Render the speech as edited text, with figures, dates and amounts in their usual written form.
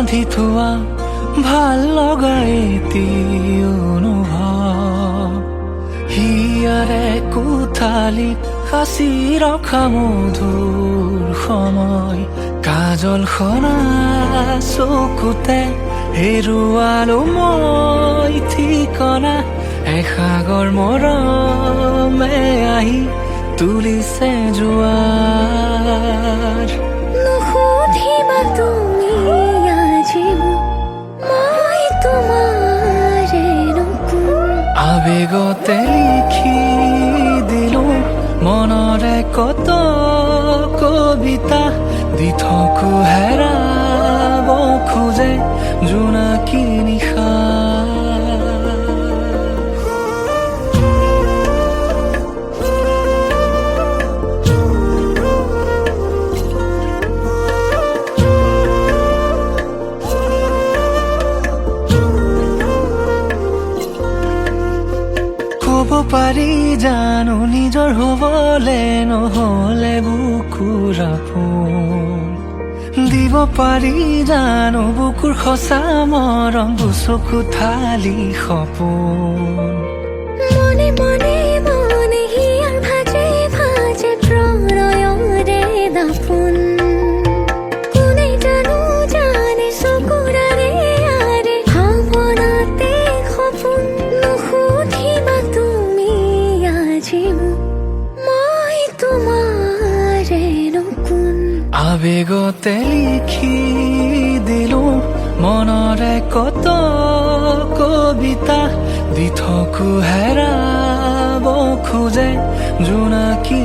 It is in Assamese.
বান্ধি থোৱা ভাল লগা এটি অনুভৱ হিয়াৰে কোঠালিত সাঁচি ৰখা মধুৰ সময় কাজল সনা চকুতে হেৰুৱালো মই ঠিকনা এসাগৰ মৰমে আহি তুলিছে জোৱাৰ নুসুধিবা তুমি আজি মই তোমাৰে নকুল আবেগতে লিখি দিলো মনৰে কত কবিতা দি থকো হেৰাব খোজে জোনাকী নিশা ক'ব পাৰি জানো নিজৰ হ'বলে নহ'লে বুকুৰ আপোন দিব পাৰি জানো বুকুৰ সঁচা মৰম চকু ঢালি সপোন মনে মনে মনে হিয়াৰ ভাজে ভাজে প্ৰণয়ৰে দাপোন কোনে জানো জানে চকুৰাৰে আৰে ভাৱনাতে সপোন নুসুধিবা তুমি আজি মই তোমাৰে নকুল আবেগতে লিখি দিলো মনৰে কত কবিতা দি থকো হেৰাব খোজে জোনাকী